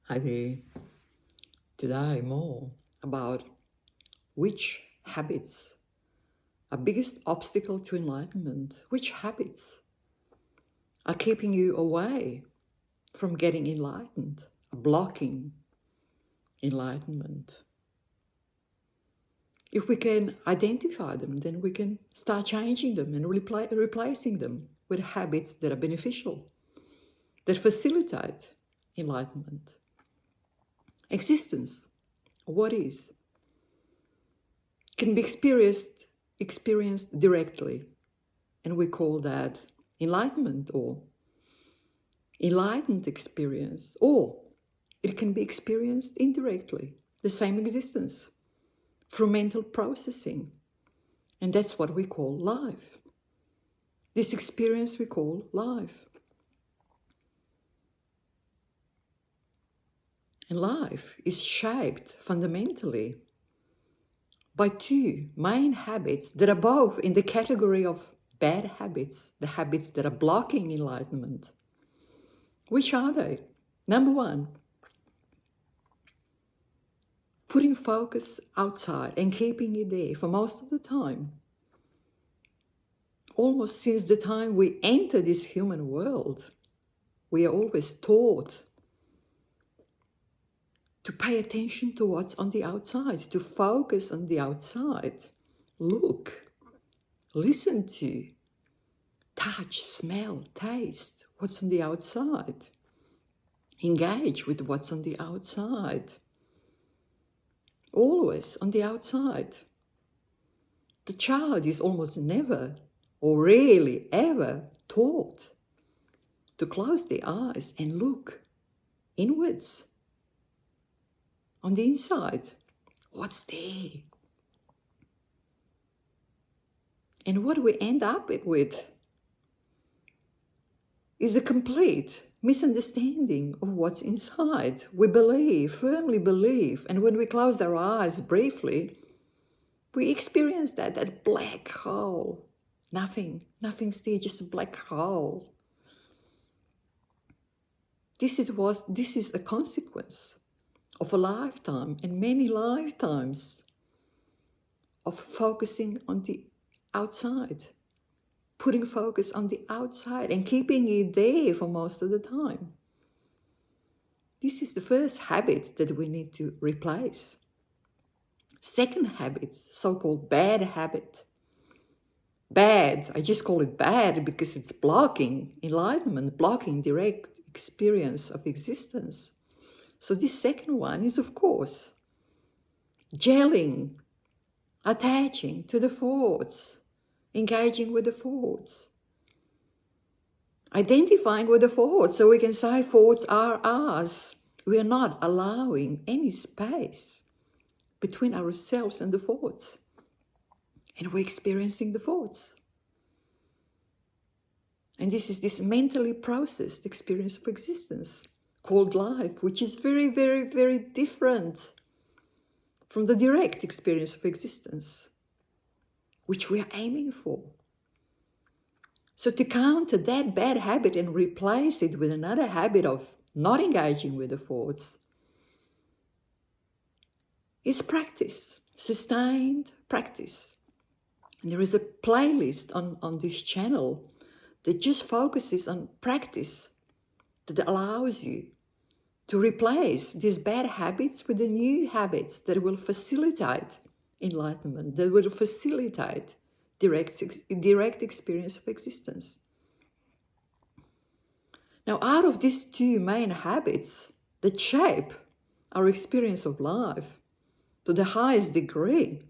Hi there. Today more about which habits are biggest obstacle to enlightenment. Which habits are keeping you away from getting enlightened, blocking enlightenment. If we can identify them, then we can start changing them and replacing them with habits that are beneficial, that facilitate enlightenment. Existence, what is, can be experienced directly, and we call that enlightenment or enlightened experience, or it can be experienced indirectly, the same existence, through mental processing, and that's what we call life. This experience we call life. And life is shaped fundamentally by two main habits that are both in the category of bad habits, the habits that are blocking enlightenment. Which are they? Number one, putting focus outside and keeping it there for most of the time. Almost since the time we enter this human world, we are always taught to pay attention to what's on the outside, to focus on the outside. Look, listen to, touch, smell, taste what's on the outside. Engage with what's on the outside. Always on the outside. The child is almost never or rarely ever taught to close their eyes and look inwards. On the inside, what's there? And what we end up with is a complete misunderstanding of what's inside. We believe, firmly believe, and when we close our eyes briefly, we experience that black hole. Nothing's there, just a black hole. This is a consequence of a lifetime and many lifetimes of focusing on the outside, putting focus on the outside and keeping it there for most of the time. This is the first habit that we need to replace. Second habit, so-called bad habit. Bad, I just call it bad because it's blocking enlightenment, blocking direct experience of existence. So this second one is, of course, gelling, attaching to the thoughts, engaging with the thoughts, identifying with the thoughts so we can say thoughts are ours. We are not allowing any space between ourselves and the thoughts. And we're experiencing the thoughts. And this is this mentally processed experience of existence called life, which is very, very, very different from the direct experience of existence, which we are aiming for. So to counter that bad habit and replace it with another habit of not engaging with the thoughts is practice, sustained practice. And there is a playlist on this channel that just focuses on practice that allows you to replace these bad habits with the new habits that will facilitate enlightenment, that will facilitate direct experience of existence. Now, out of these two main habits that shape our experience of life to the highest degree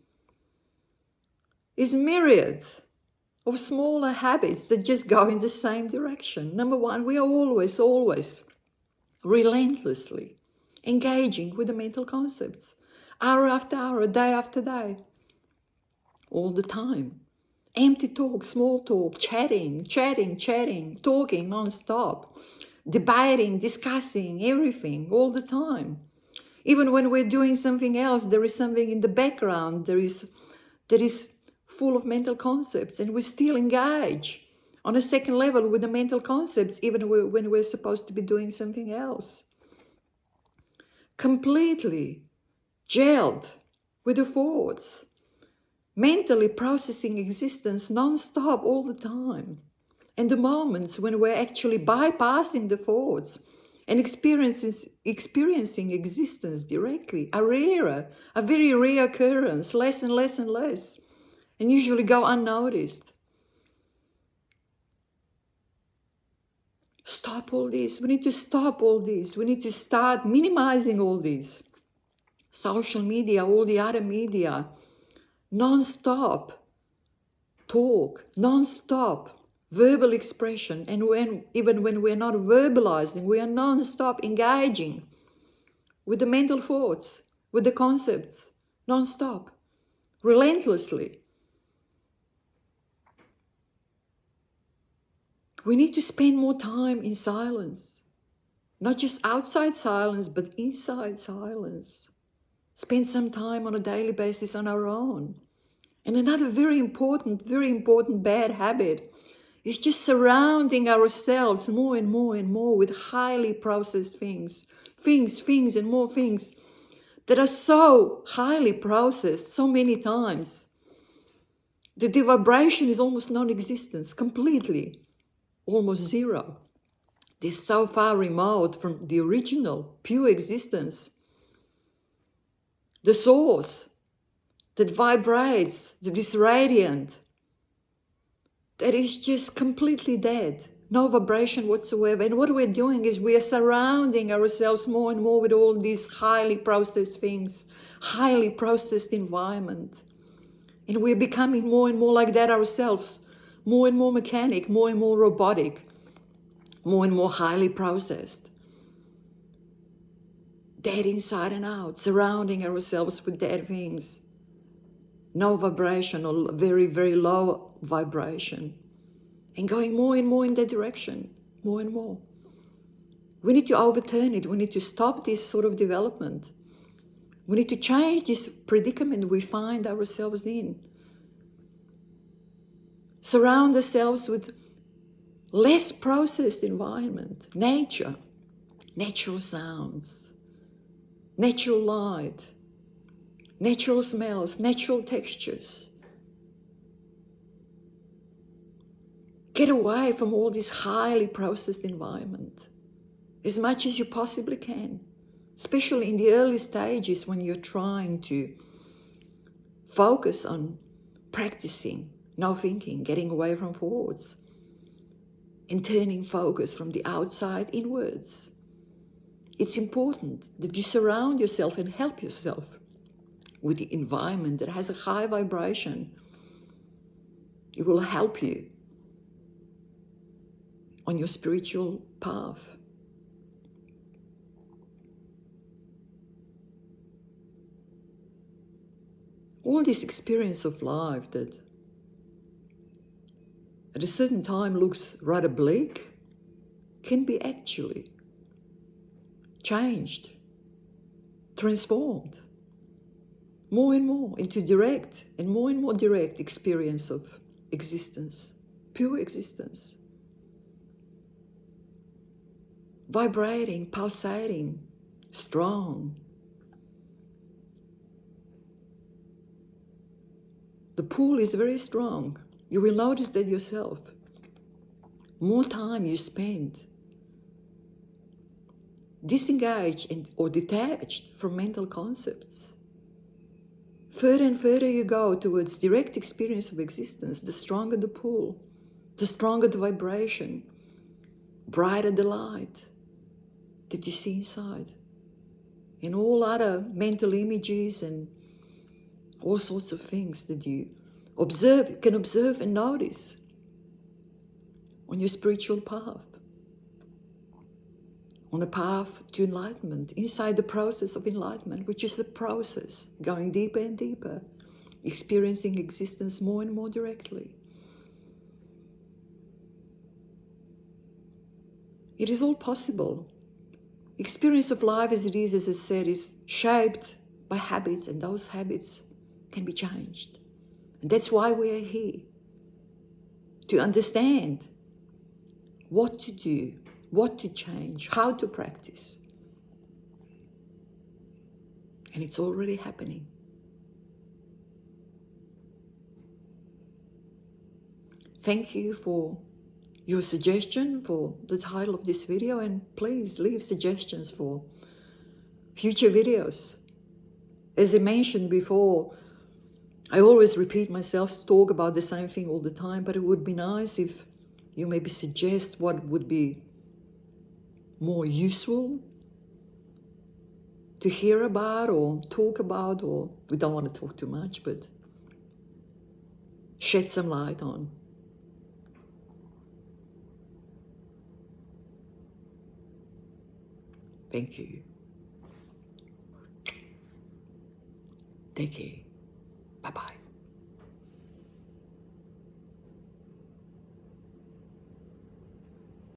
is myriad of smaller habits that just go in the same direction. Number one, we are always relentlessly engaging with the mental concepts, hour after hour, day after day, all the time. Empty talk, small talk, chatting, talking non-stop, debating, discussing everything all the time. Even when we're doing something else, there is something in the background that is full of mental concepts, and we still engage on a second level with the mental concepts, even when we're supposed to be doing something else. completely gelled with the thoughts, mentally processing existence non-stop all the time. And the moments when we're actually bypassing the thoughts and experiencing existence directly are rarer, a very rare occurrence, less and less and less, and usually go unnoticed. Stop all this. We need to stop all this. We need to start minimizing all this. Social media, all the other media, non-stop talk, non-stop verbal expression. And even when we're not verbalizing, we are non-stop engaging with the mental thoughts, with the concepts, non-stop, relentlessly. We need to spend more time in silence, not just outside silence, but inside silence. Spend some time on a daily basis on our own. And another very important bad habit is just surrounding ourselves more and more and more with highly processed things, and more things that are so highly processed so many times that the vibration is almost non-existent, completely, almost zero. They're so far remote from the original, pure existence, the source that vibrates, that is radiant, that is just completely dead, no vibration whatsoever. And what we're doing is we are surrounding ourselves more and more with all these highly processed things, highly processed environment. And we're becoming more and more like that ourselves, more and more mechanic, more and more robotic, more and more highly processed. Dead inside and out, surrounding ourselves with dead things. No vibration or very, very low vibration. And going more and more in that direction, more and more. We need to overturn it. We need to stop this sort of development. We need to change this predicament we find ourselves in. Surround ourselves with less processed environment, nature, natural sounds, natural light, natural smells, natural textures. Get away from all this highly processed environment as much as you possibly can, especially in the early stages when you're trying to focus on practicing no thinking, getting away from thoughts, and turning focus from the outside inwards. It's important that you surround yourself and help yourself with the environment that has a high vibration. It will help you on your spiritual path. All this experience of life that at a certain time looks rather bleak can be actually changed, transformed more and more into direct and more direct experience of existence, pure existence. Vibrating, pulsating, strong. The pull is very strong. You will notice that yourself. More time you spend disengaged or detached from mental concepts, further and further you go towards direct experience of existence, the stronger the pull, the stronger the vibration, brighter the light that you see inside. And all other mental images and all sorts of things that you can observe and notice on your spiritual path, on a path to enlightenment, inside the process of enlightenment, which is a process going deeper and deeper, experiencing existence more and more directly. It is all possible. Experience of life as it is, as I said, is shaped by habits, and those habits can be changed. And that's why we are here, to understand what to do, what to change, how to practice. And it's already happening. Thank you for your suggestion for the title of this video, and please leave suggestions for future videos. As I mentioned before, I always repeat myself, talk about the same thing all the time, but it would be nice if you maybe suggest what would be more useful to hear about or talk about, or we don't want to talk too much, but shed some light on. Thank you. Take care.